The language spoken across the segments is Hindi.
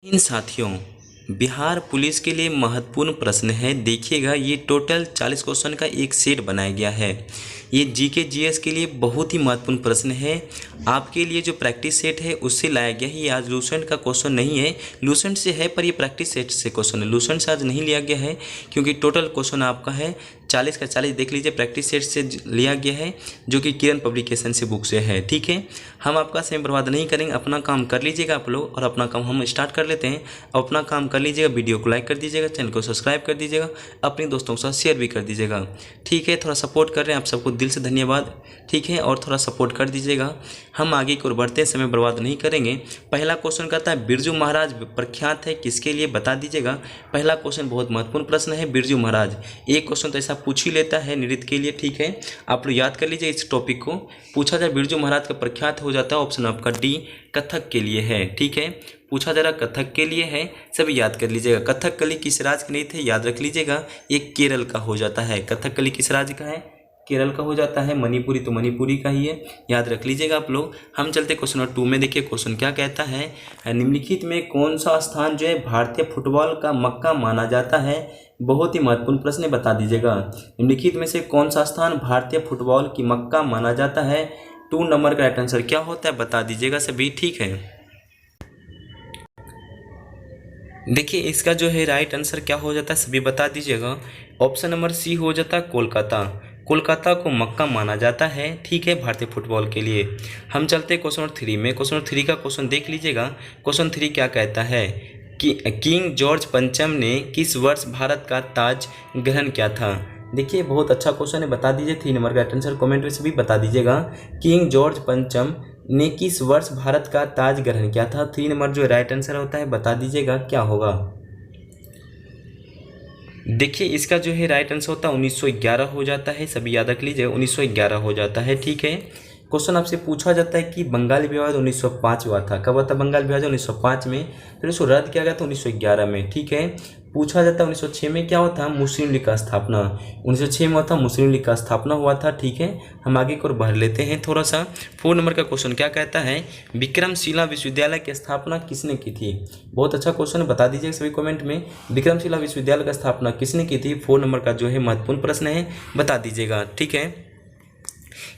इन साथियों, बिहार पुलिस के लिए महत्वपूर्ण प्रश्न है। देखिएगा, ये टोटल 40 क्वेश्चन का एक सेट बनाया गया है। ये जीके जीएस के लिए बहुत ही महत्वपूर्ण प्रश्न है। आपके लिए जो प्रैक्टिस सेट है उससे लाया गया है। ये आज लूसेंट का क्वेश्चन नहीं है, लूसेंट से है पर ये प्रैक्टिस सेट से क्वेश्चन है। लूसेंट से आज नहीं लिया गया है क्योंकि टोटल क्वेश्चन आपका है 40 का 40। देख लीजिए, प्रैक्टिस सेट से लिया गया है जो कि किरण पब्लिकेशन से बुक से है। ठीक है, हम आपका समय बर्बाद नहीं करेंगे, अपना काम कर लीजिएगा आप लोग और अपना काम हम स्टार्ट कर लेते हैं। अपना काम कर लीजिएगा, वीडियो को लाइक कर दीजिएगा, चैनल को सब्सक्राइब कर दीजिएगा, अपने दोस्तों के साथ शेयर भी कर दीजिएगा। ठीक है, थोड़ा सपोर्ट कर रहे हैं आप सबको दिल से धन्यवाद। ठीक है, और थोड़ा सपोर्ट कर दीजिएगा। हम आगे की ओर बढ़ते हैं, समय बर्बाद नहीं करेंगे। पहला क्वेश्चन कहता है बिरजू महाराज प्रख्यात है किसके लिए, बता दीजिएगा। पहला क्वेश्चन बहुत महत्वपूर्ण प्रश्न है, बिरजू महाराज। एक क्वेश्चन तो ऐसा पूछ ही लेता है नृत्य के लिए। ठीक है, आप लोग याद कर लीजिए इस टॉपिक को। पूछा जाए बिरजू महाराज का प्रख्यात हो जाता है, ऑप्शन आपका डी कथक के लिए है। ठीक है, पूछा जरा कथक के लिए है, सभी याद कर लीजिएगा। कथकली किस राज्य के नृत्य है, याद रख लीजिएगा, ये केरल का हो जाता है। कथकली किस राज्य का है, केरल का हो जाता है। मणिपुरी तो मणिपुरी का ही है, याद रख लीजिएगा आप लोग। हम चलते क्वेश्चन नंबर 2 में। देखिए क्वेश्चन क्या कहता है, निम्नलिखित में कौन सा स्थान जो है भारतीय फुटबॉल का मक्का माना जाता है। बहुत ही महत्वपूर्ण प्रश्न है, बता दीजिएगा। निम्नलिखित में से कौन सा स्थान भारतीय फुटबॉल की मक्का माना जाता है। 2 नंबर का राइट आंसर क्या होता है, बता दीजिएगा सभी। ठीक है, देखिए इसका जो है राइट आंसर क्या हो जाता है, सभी बता दीजिएगा। ऑप्शन नंबर सी हो जाता है कोलकाता। कोलकाता को मक्का माना जाता है। ठीक है, भारतीय फुटबॉल के लिए। हम चलते हैं क्वेश्चन नंबर 3 में। क्वेश्चन नंबर 3 का क्वेश्चन देख लीजिएगा। क्वेश्चन 3 क्या कहता है कि किंग जॉर्ज पंचम ने किस वर्ष भारत का ताज ग्रहण किया था। देखिए बहुत अच्छा क्वेश्चन है, बता दीजिए। 3 नंबर का राइट आंसर कॉमेंट में सभी बता दीजिएगा। किंग जॉर्ज पंचम ने किस वर्ष भारत का ताज ग्रहण किया था। 3 नंबर जो राइट आंसर होता है, बता दीजिएगा क्या होगा। देखिए इसका जो है राइट आंसर होता है 1911 हो जाता है, सभी याद रख लीजिए 1911 हो जाता है। ठीक है, क्वेश्चन आपसे पूछा जाता है कि बंगाल विभाजन 1905 हुआ था। कब हुआ था बंगाल विभाजन, 1905 में। फिर उसको रद्द किया गया था 1911 में। ठीक है, पूछा जाता है 1906 में क्या हुआ था, मुस्लिम लीग का स्थापना। 1906 में हुआ था, मुस्लिम लीग का स्थापना हुआ था। ठीक है, हम आगे को बढ़ लेते हैं थोड़ा सा। 4 नंबर का क्वेश्चन क्या कहता है, विक्रमशिला विश्वविद्यालय की स्थापना किसने की थी। बहुत अच्छा क्वेश्चन है, बता दीजिए सभी कमेंट में। विक्रमशिला विश्वविद्यालय का स्थापना किसने की थी। 4 नंबर का जो है महत्वपूर्ण प्रश्न है, बता दीजिएगा। ठीक है,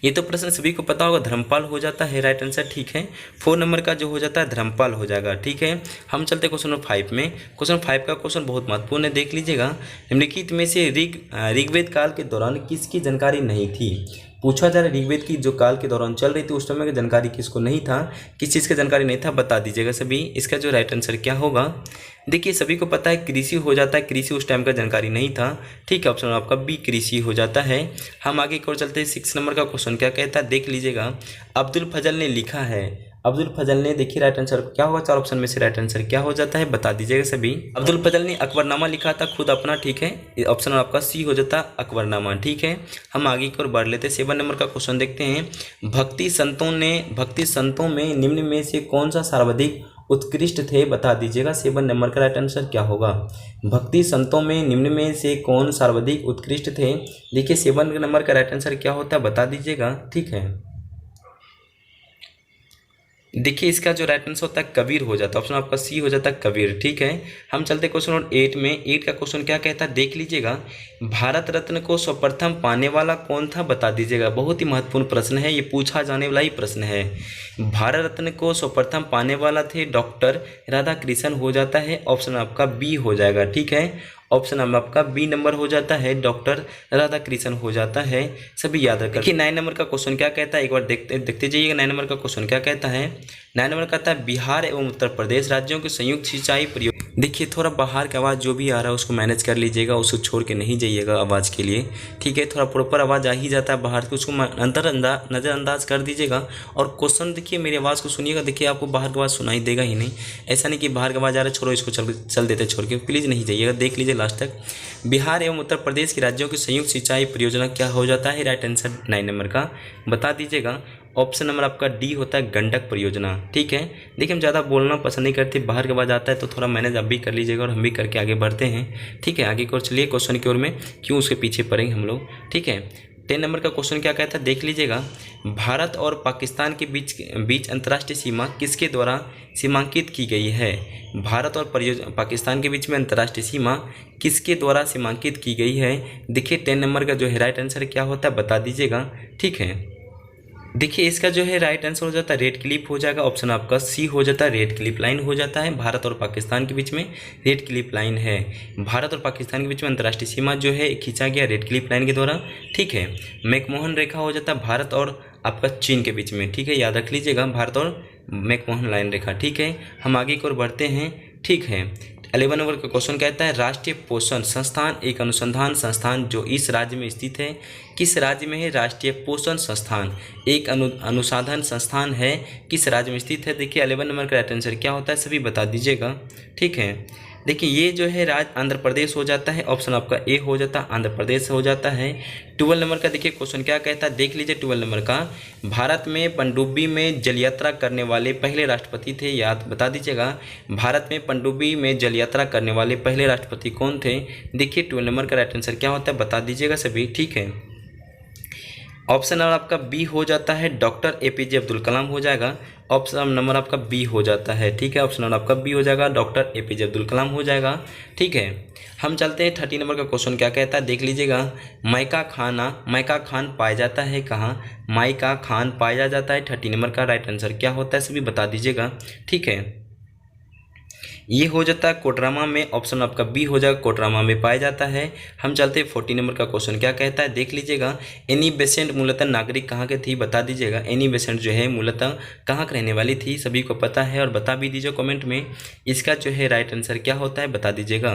ये तो प्रश्न सभी को पता होगा, धर्मपाल हो जाता है राइट आंसर। ठीक है, 4 नंबर का जो हो जाता है धर्मपाल हो जाएगा। ठीक है, हम चलते क्वेश्चन नंबर 5 में। क्वेश्चन 5 का क्वेश्चन बहुत महत्वपूर्ण है, देख लीजिएगा। निम्नलिखित में से ऋग्वेद काल के दौरान किसकी जानकारी नहीं थी। पूछा जा रहा है ऋग्वेद की जो काल के दौरान चल रही थी उस समय की जानकारी किसको नहीं था, किस चीज़ की जानकारी नहीं था, बता दीजिएगा सभी। इसका जो राइट आंसर क्या होगा, देखिए सभी को पता है कृषि हो जाता है, कृषि उस टाइम का जानकारी नहीं था। ठीक है, ऑप्शन आपका बी कृषि हो जाता है। हम आगे की ओर चलते हैं। 6 नंबर का क्वेश्चन क्या कहता है, देख लीजिएगा। अब्दुल फजल ने लिखा है, अब्दुल फजल ने, देखिए राइट आंसर क्या होगा, 4 ऑप्शन में से राइट आंसर क्या हो जाता है, बता दीजिएगा सभी। अब्दुल फजल ने अकबरनामा लिखा था खुद अपना। ठीक है, ऑप्शन आपका सी हो जाता है अकबरनामा। ठीक है, हम आगे की ओर बढ़ लेते हैं। 7 नंबर का क्वेश्चन देखते हैं। भक्ति संतों में निम्न में से कौन सा सर्वाधिक उत्कृष्ट थे, बता दीजिएगा। 7 नंबर का राइट आंसर क्या होगा, भक्ति संतों में निम्न में से कौन सर्वाधिक उत्कृष्ट थे। देखिए 7 नंबर का राइट आंसर क्या होता है, बता दीजिएगा। ठीक है, देखिए इसका जो राइट आंसर होता है कबीर हो जाता है, ऑप्शन आपका सी हो जाता है कबीर। ठीक है, हम चलते क्वेश्चन नंबर 8 में। 8 का क्वेश्चन क्या कहता है, देख लीजिएगा। भारत रत्न को सर्वप्रथम पाने वाला कौन था, बता दीजिएगा। बहुत ही महत्वपूर्ण प्रश्न है, ये पूछा जाने वाला ही प्रश्न है। भारत रत्न को सर्वप्रथम पाने वाला थे डॉक्टर राधा कृष्ण हो जाता है, ऑप्शन आपका बी हो जाएगा। ठीक है, ऑप्शन आपका बी नंबर हो जाता है, डॉक्टर राधा कृष्ण हो जाता है, सभी याद रखें। देखिए 9 नंबर का क्वेश्चन क्या कहता है, एक बार देखते जाइएगा। 9 नंबर का क्वेश्चन क्या कहता है, 9 नंबर कहता है बिहार एवं उत्तर प्रदेश राज्यों के संयुक्त सिंचाई प्रयोग। देखिए थोड़ा बाहर का आवाज़ जो भी आ रहा है उसको मैनेज कर लीजिएगा, उसको छोड़ के नहीं जाइएगा आवाज़ के लिए। ठीक है, थोड़ा प्रॉपर आवाज़ आ ही जाता है बाहर के, उसको नज़रअंदाज कर दीजिएगा। और क्वेश्चन देखिए मेरी आवाज़ को सुनिएगा, देखिए आपको बाहर का आवाज़ सुनाई देगा ही नहीं। ऐसा नहीं कि बाहर का आवाज़ आ रहा है छोड़ो इसको चल देते छोड़ के, प्लीज़ नहीं जाइएगा, देख लीजिए लास्ट तक। बिहार एवं उत्तर प्रदेश के राज्यों की संयुक्त सिंचाई परियोजना क्या हो जाता है, राइट आंसर 9 नंबर का, बता दीजिएगा। ऑप्शन नंबर आपका डी होता है गंडक परियोजना। ठीक है, देखिए हम ज़्यादा बोलना पसंद नहीं करते, बाहर के आवाज़ आता है तो थोड़ा मैनेज आप भी कर लीजिएगा और हम भी करके आगे बढ़ते हैं। ठीक है, आगे की ओर चलिए, क्वेश्चन की ओर में क्यों उसके पीछे पड़ेंगे हम लोग। ठीक है, 10 नंबर का क्वेश्चन क्या कहता है देख लीजिएगा। भारत और पाकिस्तान के बीच अंतर्राष्ट्रीय सीमा किसके द्वारा सीमांकित की गई है। भारत और पाकिस्तान के बीच में अंतर्राष्ट्रीय सीमा किसके द्वारा सीमांकित की गई है। देखिए 10 नंबर का जो है राइट आंसर क्या होता है बता दीजिएगा। ठीक है, देखिए इसका जो है राइट आंसर हो जाता है रेड क्लिप हो जाएगा। ऑप्शन आपका सी हो जाता है, रेड क्लिप लाइन हो जाता है। भारत और पाकिस्तान के बीच में रेड क्लिप लाइन है। भारत और पाकिस्तान के बीच में अंतर्राष्ट्रीय सीमा जो है खींचा गया रेड क्लिप लाइन के द्वारा। ठीक है, मैकमोहन रेखा हो जाता है भारत और आपका चीन के बीच में। ठीक है, याद रख लीजिएगा भारत और मैकमोहन लाइन रेखा। ठीक है, हम आगे की ओर बढ़ते हैं। ठीक है, 11 नंबर का क्वेश्चन कहता है राष्ट्रीय पोषण संस्थान एक अनुसंधान संस्थान जो इस राज्य में स्थित है। किस राज्य में है राष्ट्रीय पोषण संस्थान एक अनुसंधान संस्थान है, किस राज्य में स्थित है। देखिए 11 नंबर का राइट आंसर क्या होता है सभी बता दीजिएगा। ठीक है, देखिए ये जो है राज्य आंध्र प्रदेश हो जाता है। ऑप्शन आपका ए हो जाता है, आंध्र प्रदेश हो जाता है। 12 नंबर का देखिए क्वेश्चन क्या कहता है देख लीजिए। 12 नंबर का भारत में पनडुब्बी में जल यात्रा करने वाले पहले राष्ट्रपति थे, याद बता दीजिएगा। भारत में पनडुब्बी में जल यात्रा करने वाले पहले राष्ट्रपति कौन थे। देखिए 12 नंबर का राइट आंसर क्या होता है बता दीजिएगा सभी। ठीक है, ऑप्शन आपका बी हो जाता है, डॉक्टर एपीजे अब्दुल कलाम हो जाएगा। ऑप्शन नंबर आपका बी हो जाता है। ठीक है, ऑप्शन नंबर आपका बी हो जाएगा, डॉक्टर एपीजे अब्दुल कलाम हो जाएगा। ठीक है, हम चलते हैं 30 नंबर का क्वेश्चन क्या कहता है देख लीजिएगा। माइका खान पाया जाता है कहाँ। माइका खान पाया जाता है 30 नंबर का राइट आंसर क्या होता है सभी बता दीजिएगा। ठीक है, ये हो जाता है कोडरमा में। ऑप्शन आपका बी हो जाएगा, कोडरमा में पाया जाता है। हम चलते हैं 40 नंबर का क्वेश्चन क्या कहता है देख लीजिएगा। एनी बेसेंट मूलतः नागरिक कहाँ के थी बता दीजिएगा। एनी बेसेंट जो है मूलतः कहाँ की रहने वाली थी सभी को पता है और बता भी दीजिए कमेंट में। इसका जो है राइट आंसर क्या होता है बता दीजिएगा।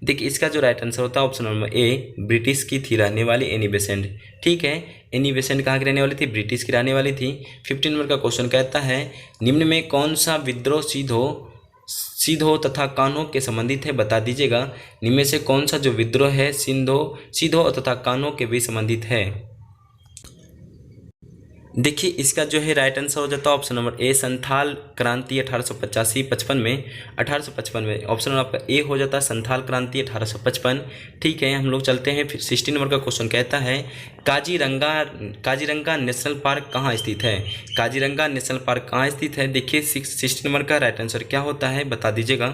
देखिए इसका जो राइट आंसर होता है ऑप्शन नंबर ए ब्रिटिश की थी रहने वाली एनी बेसेंट। ठीक है, एनी बेसेंट कहाँ की रहने वाली थी ब्रिटिश की रहने वाली थी। 15 नंबर का क्वेश्चन कहता है निम्न में कौन सा विद्रोह सीधो तथा कान्हो के संबंधित है बता दीजिएगा। निम्न में से कौन सा जो विद्रोह है सीधो तथा कान्हो के भी संबंधित है। देखिए इसका जो है राइट आंसर हो जाता है ऑप्शन नंबर ए संथाल क्रांति 1885-55 में 1855 में। ऑप्शन नंबर आपका ए हो जाता है संथाल क्रांति 1855। ठीक है, हम लोग चलते हैं फिर 16 नंबर का क्वेश्चन कहता है काजीरंगा नेशनल पार्क कहाँ स्थित है। काजीरंगा नेशनल पार्क कहाँ स्थित है। देखिए 16 नंबर का राइट आंसर क्या होता है बता दीजिएगा।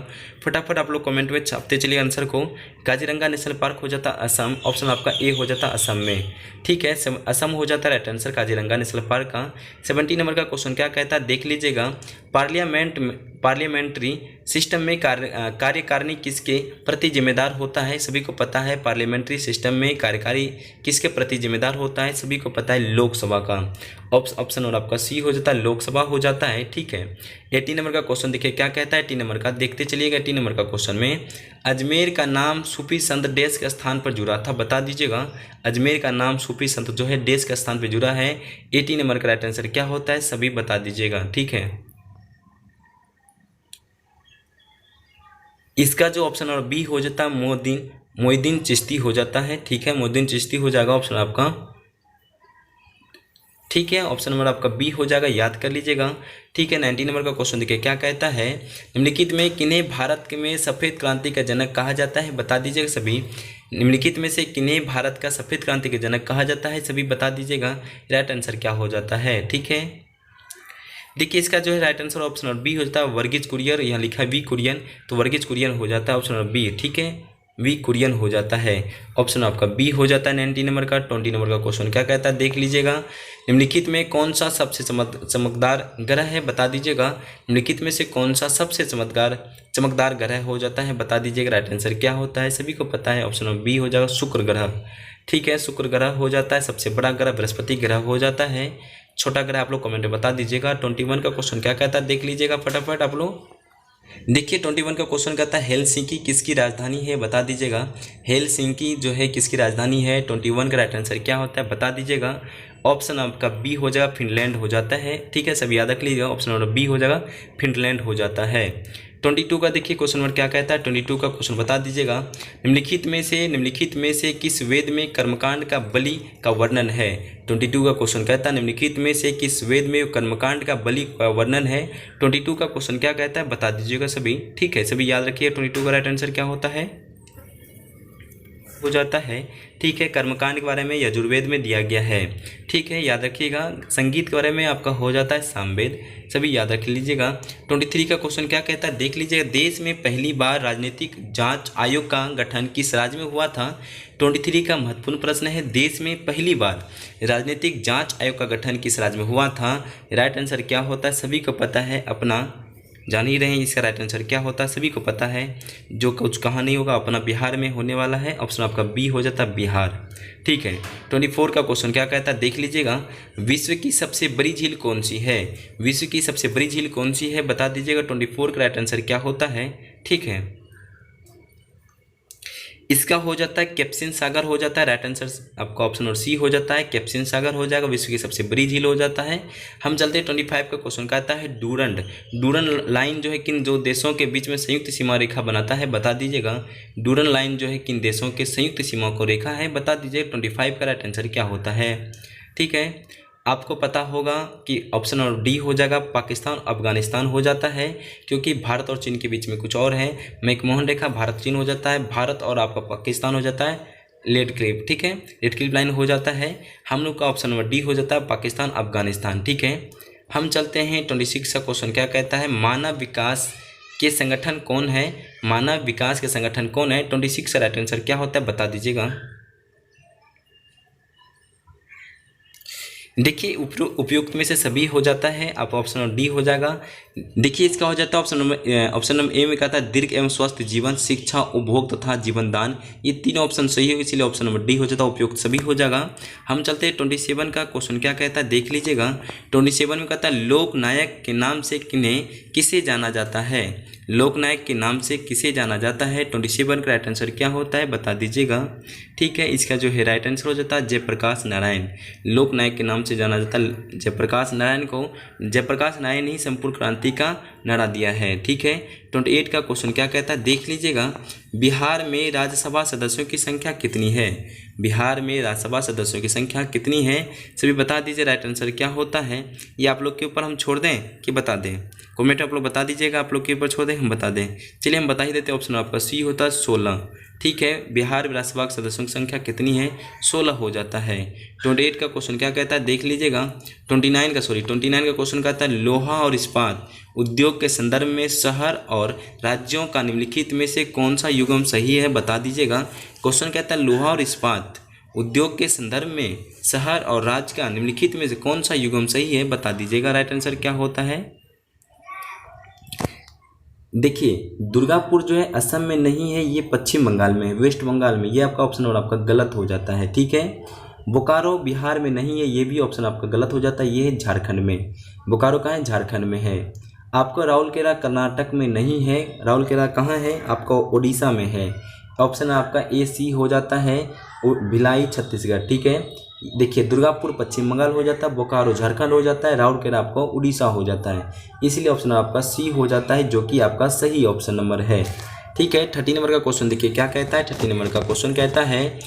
फटाफट आप लोग कमेंट में छापते चलिए आंसर को। काजीरंगा नेशनल पार्क हो जाता असम। ऑप्शन आपका ए हो जाता असम में। ठीक है, असम हो जाता right answer Kaziranga national park का। 17 नंबर का क्वेश्चन क्या कहता है देख लीजिएगा। पार्लियामेंट्री सिस्टम में कार्यकारिणी किसके प्रति जिम्मेदार होता है सभी को पता है। पार्लियामेंट्री सिस्टम में कार्यकारी किसके प्रति जिम्मेदार होता है सभी को पता है लोकसभा का। ऑप्शन और आपका सी हो जाता है लोकसभा हो जाता है। ठीक है, 18 नंबर का क्वेश्चन देखिए क्या कहता है 18 नंबर का देखते चलिएगा। 18 नंबर का क्वेश्चन में अजमेर का नाम सूफी संत डेस के स्थान पर जुड़ा था बता दीजिएगा। अजमेर का नाम सूफी संत जो है डेस के स्थान पर जुड़ा है। 18 नंबर का राइट आंसर क्या होता है सभी बता दीजिएगा। ठीक है, इसका जो ऑप्शन नंबर बी हो जाता है मोइनुद्दीन चिश्ती हो जाता है। ठीक है, मोइनुद्दीन चिश्ती हो जाएगा ऑप्शन आपका। ठीक है, ऑप्शन नंबर आपका बी हो जाएगा, याद कर लीजिएगा। ठीक है, 19 नंबर का क्वेश्चन देखिए क्या कहता है निम्नलिखित में किन्हें भारत में सफ़ेद क्रांति का जनक कहा जाता है बता दीजिएगा सभी। निम्नलिखित में से किन्हें भारत का सफ़ेद क्रांति का जनक कहा जाता है सभी बता दीजिएगा। राइट आंसर क्या हो जाता है। ठीक है, देखिए इसका जो है right answer option number B हो जाता है वर्गीज कुरियन। यहाँ लिखा है वी कुरियन तो वर्गीज कुरियन हो जाता है ऑप्शन नंबर बी। ठीक है, वी कुरियन हो जाता है। ऑप्शन आपका बी हो जाता है 19 नंबर का। 20 नंबर का क्वेश्चन क्या कहता है देख लीजिएगा। निम्नलिखित में कौन सा सबसे चमकदार ग्रह है बता दीजिएगा। निम्नलिखित में से कौन सा सबसे चमकदार ग्रह हो जाता है बता दीजिएगा। राइट आंसर क्या होता है सभी को पता है ऑप्शन नंबर बी हो जाएगा शुक्र ग्रह। ठीक है, शुक्र ग्रह हो जाता है। सबसे बड़ा ग्रह बृहस्पति ग्रह हो जाता है। छोटा ग्रह आप लोग कमेंट में बता दीजिएगा। 21 का क्वेश्चन क्या कहता है देख लीजिएगा फटाफट आप लोग। देखिए 21 का क्वेश्चन कहता है हेलसिंकी किसकी राजधानी है बता दीजिएगा। हेलसिंकी जो है किसकी राजधानी है। 21 का राइट आंसर क्या होता है बता दीजिएगा। ऑप्शन आपका बी हो जाएगा फिनलैंड हो जाता है। ठीक है, सब याद रख लीजिएगा। ऑप्शन नंबर बी हो जाएगा फिनलैंड हो जाता है। 22 का देखिए क्वेश्चन नंबर क्या कहता है। 22 का क्वेश्चन बता दीजिएगा। निम्नलिखित में से किस वेद में कर्मकांड का बलि का वर्णन है। 22 का क्वेश्चन कहता है निम्नलिखित में से किस वेद में कर्मकांड का बलि का वर्णन है। 22 का क्वेश्चन क्या कहता है बता दीजिएगा सभी। ठीक है, सभी याद रखिए 22 का राइट आंसर क्या होता है। हो जाता है। ठीक है, कर्मकांड के बारे में यजुर्वेद में दिया गया है। ठीक है, याद रखिएगा। संगीत के बारे में आपका हो जाता है सामवेद, सभी याद रख लीजिएगा। 23 का क्वेश्चन क्या कहता है देख लीजिएगा। देश में पहली बार राजनीतिक जांच आयोग का गठन किस राज्य में हुआ था। 23 का महत्वपूर्ण प्रश्न है, देश में पहली बार राजनीतिक जांच आयोग का गठन किस राज्य में हुआ था। राइट आंसर क्या होता है सभी को पता है, अपना जान ही रहे हैं इसका राइट आंसर क्या होता है, सभी को पता है। जो कुछ कहा नहीं होगा अपना बिहार में होने वाला है, ऑप्शन आपका बी हो जाता है बिहार। ठीक है, 24 का क्वेश्चन क्या कहता है देख लीजिएगा। विश्व की सबसे बड़ी झील कौन सी है। विश्व की सबसे बड़ी झील कौन सी है बता दीजिएगा। 24 का राइट आंसर क्या होता है। ठीक है, इसका हो जाता है कैप्सिन सागर हो जाता है। राइट आंसर आपका ऑप्शन और सी हो जाता है, कैप्सिन सागर हो जाएगा, विश्व की सबसे बड़ी झील हो जाता है। हम चलते हैं 25 का क्वेश्चन कहता है डूरंड। डूरंड लाइन जो है किन दो देशों के बीच में संयुक्त सीमा रेखा बनाता है बता दीजिएगा। डूरंड लाइन जो है किन देशों के संयुक्त सीमा को रेखा है बता दीजिए। 25 का राइट आंसर क्या होता है। ठीक है, आपको पता होगा कि ऑप्शन और डी हो जाएगा, पाकिस्तान अफगानिस्तान हो जाता है, क्योंकि भारत और चीन के बीच में कुछ और है। मैकमोहन रेखा भारत चीन हो जाता है, भारत और आपका पाकिस्तान हो जाता है लेड क्लिप। ठीक है, लेड क्लिप लाइन हो जाता है। हम लोग का ऑप्शन नंबर डी हो जाता है, पाकिस्तान अफगानिस्तान। ठीक है, हम चलते हैं 26 का क्वेश्चन क्या कहता है। मानव विकास के संगठन कौन है। मानव विकास के संगठन कौन है। 26 का राइट आंसर क्या होता है बता दीजिएगा। देखिए उपयुक्त में से सभी हो जाता है, आप ऑप्शन डी हो जाएगा। देखिए इसका हो जाता है ऑप्शन नंबर ए में कहता है दीर्घ एवं स्वस्थ जीवन, शिक्षा, उपभोग तथा जीवन दान। ये तीनों ऑप्शन सही हो, इसीलिए ऑप्शन नंबर डी हो जाता है, उपयुक्त सभी हो जाएगा। हम चलते हैं 27 का क्वेश्चन क्या कहता है देख लीजिएगा। 27 में कहता है लोकनायक के नाम से किसे जाना जाता है। लोकनायक के नाम से किसे जाना जाता है। 27 का राइट आंसर क्या होता है बता दीजिएगा। ठीक है, इसका जो है राइट आंसर हो जाता है जयप्रकाश नारायण। लोकनायक के नाम से जाना जाता है जयप्रकाश नारायण को। जयप्रकाश नारायण ही संपूर्ण क्रांति का नारा दिया है। ठीक है, 28 का क्वेश्चन क्या कहता है देख लीजिएगा। बिहार में राज्यसभा सदस्यों की संख्या कितनी है। बिहार में राज्यसभा सदस्यों की संख्या कितनी है सभी बता दीजिए। राइट आंसर क्या होता है ये आप लोग के ऊपर हम छोड़ दें कि बता दें, कमेंट आप लोग बता दीजिएगा, आप लोग के ऊपर छोड़ दें हम बता दें। चलिए हम बता ही देते हैं, ऑप्शन आपका सी होता है 16। ठीक है, बिहार राज्यसभा सदस्यों की संख्या कितनी है 16 हो जाता है। 28 का क्वेश्चन क्या कहता है देख लीजिएगा। 29 का क्वेश्चन कहता है लोहा और इस्पात उद्योग के संदर्भ में शहर और राज्यों का निम्नलिखित में से कौन सा युग्म सही है बता दीजिएगा। क्वेश्चन कहता है लोहा और इस्पात उद्योग के संदर्भ में शहर और राज्य का निम्नलिखित में से कौन सा युग्म सही है बता दीजिएगा। राइट आंसर क्या होता है। देखिए दुर्गापुर जो है असम में नहीं है, ये पश्चिम बंगाल में है, वेस्ट बंगाल में। ये आपका ऑप्शन और आपका गलत हो जाता है। ठीक है, बोकारो बिहार में नहीं है, ये भी ऑप्शन आपका गलत हो जाता है, ये है झारखंड में। बोकारो कहाँ है झारखंड में है। आपका राउरकेला कर्नाटक में नहीं है, राउरकेला कहाँ है आपका उड़ीसा में है। ऑप्शन आपका ए सी हो जाता है, भिलाई छत्तीसगढ़। ठीक है, देखिए दुर्गापुर पश्चिम बंगाल हो जाता है, बोकारो झारखंड हो जाता है, राउरकेला आपको उड़ीसा हो जाता है, इसलिए ऑप्शन आपका सी हो जाता है जो कि आपका सही ऑप्शन नंबर है। ठीक है, 30 नंबर का क्वेश्चन देखिए क्या कहता है। 30 नंबर का क्वेश्चन कहता है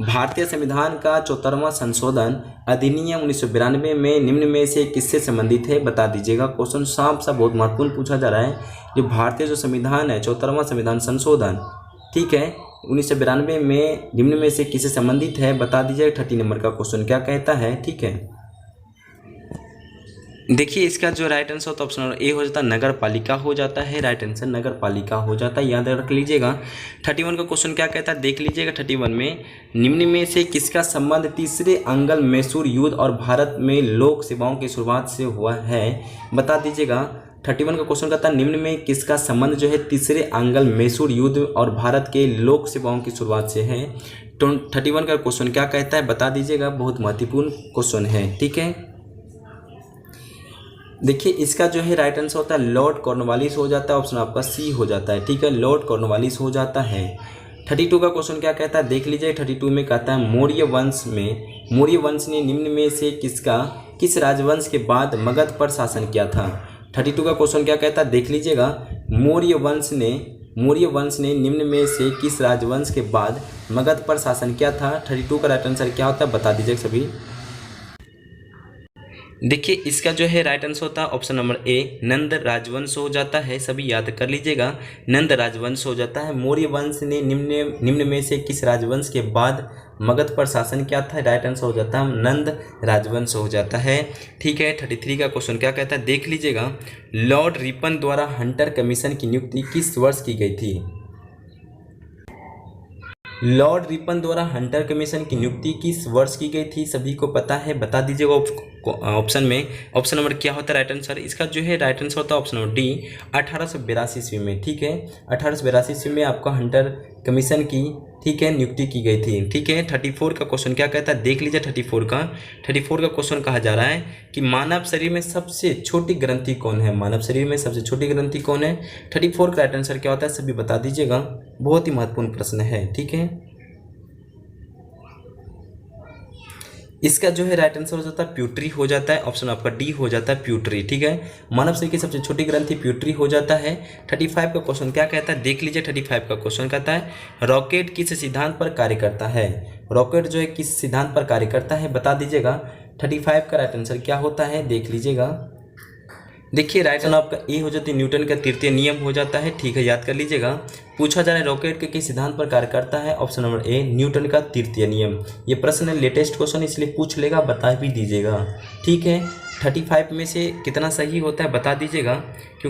भारतीय संविधान का 74वां संशोधन अधिनियम 1992 में निम्न में से किससे संबंधित है बता दीजिएगा। क्वेश्चन साफ सा बहुत महत्वपूर्ण पूछा जा रहा है। जो भारतीय जो संविधान है 74वां संविधान संशोधन, ठीक है, 1992 में निम्न में से किससे संबंधित है बता दीजिएगा। 30 नंबर का क्वेश्चन क्या कहता है। ठीक है, देखिए इसका जो राइट आंसर होता है ऑप्शन नंबर ए हो जाता है, नगर पालिका हो जाता है। राइट आंसर नगर पालिका हो जाता है, याद रख लीजिएगा। 31 का क्वेश्चन क्या कहता है देख लीजिएगा। 31 में निम्न में से किसका संबंध तीसरे अंगल मैसूर युद्ध और भारत में लोक सेवाओं की शुरुआत से हुआ है बता दीजिएगा। 31 का क्वेश्चन कहता है निम्न में किसका संबंध जो है तीसरे आंग्ल मैसूर युद्ध और भारत के लोक सेवाओं की शुरुआत से है। 31 का क्वेश्चन क्या कहता है बता दीजिएगा, बहुत महत्वपूर्ण क्वेश्चन है। ठीक है, देखिए इसका जो है राइट आंसर होता है लॉर्ड कॉर्नवालिस हो जाता है, ऑप्शन आपका सी हो जाता है। ठीक है, लॉर्ड कॉर्नवालिस हो जाता है। 32 का क्वेश्चन क्या कहता है देख लीजिए। 32 में कहता है मौर्य वंश ने निम्न में से किस राजवंश के बाद मगध पर शासन किया था। 32 का क्वेश्चन क्या कहता है देख लीजिएगा। मौर्य वंश ने निम्न में से किस राजवंश के बाद मगध पर शासन किया था। 32 का राइट आंसर क्या होता है बता दीजिए सभी। देखिए इसका जो है राइट आंसर होता है ऑप्शन नंबर ए, नंद राजवंश हो जाता है। सभी याद कर लीजिएगा, नंद राजवंश हो जाता है। मौर्य वंश ने निम्न में से किस राजवंश के बाद मगध पर शासन किया था? राइट आंसर हो जाता है नंद राजवंश हो जाता है। ठीक है, 33 का क्वेश्चन क्या कहता है देख लीजिएगा। लॉर्ड रिपन द्वारा हंटर कमीशन की नियुक्ति किस वर्ष की गई थी? लॉर्ड रिपन द्वारा हंटर कमीशन की नियुक्ति किस वर्ष की गई थी? सभी को पता है, बता दीजिएगा ऑप्शन में। ऑप्शन नंबर क्या होता है राइट आंसर? इसका जो है राइट आंसर होता है ऑप्शन नंबर डी, 1882 ईस्वी में। ठीक है, 1882 ईस्वी में आपका हंटर कमीशन की, ठीक है, नियुक्ति की गई थी। ठीक है, 34 का क्वेश्चन क्या कहता है देख लीजिए। 34 का क्वेश्चन कहा जा रहा है कि मानव शरीर में सबसे छोटी ग्रंथि कौन है? मानव शरीर में सबसे छोटी ग्रंथि कौन है? 34 का राइट आंसर क्या होता है सभी बता दीजिएगा, बहुत ही महत्वपूर्ण प्रश्न है। ठीक है, इसका जो है राइट आंसर हो जाता है प्यूटरी हो जाता है। ऑप्शन आपका डी हो जाता है प्यूटरी। ठीक है, मानव शरीर की सबसे छोटी ग्रंथि प्यूटरी हो जाता है। 35 का क्वेश्चन क्या कहता है देख लीजिए। 35 का क्वेश्चन कहता है रॉकेट किस सिद्धांत पर कार्य करता है? रॉकेट जो है किस सिद्धांत पर कार्य करता है बता दीजिएगा। 35 का राइट आंसर क्या होता है देख लीजिएगा। देखिए राइट आंसर आपका ए हो जाती है, न्यूटन का तृतीय नियम हो जाता है। ठीक है, याद कर लीजिएगा। पूछा जा रहा है रॉकेट के किस सिद्धांत पर कार्य करता है? ऑप्शन नंबर ए, न्यूटन का तृतीय नियम। ये प्रश्न है लेटेस्ट क्वेश्चन, इसलिए पूछ लेगा, बता भी दीजिएगा। ठीक है, 35 में से कितना सही होता है बता दीजिएगा, क्योंकि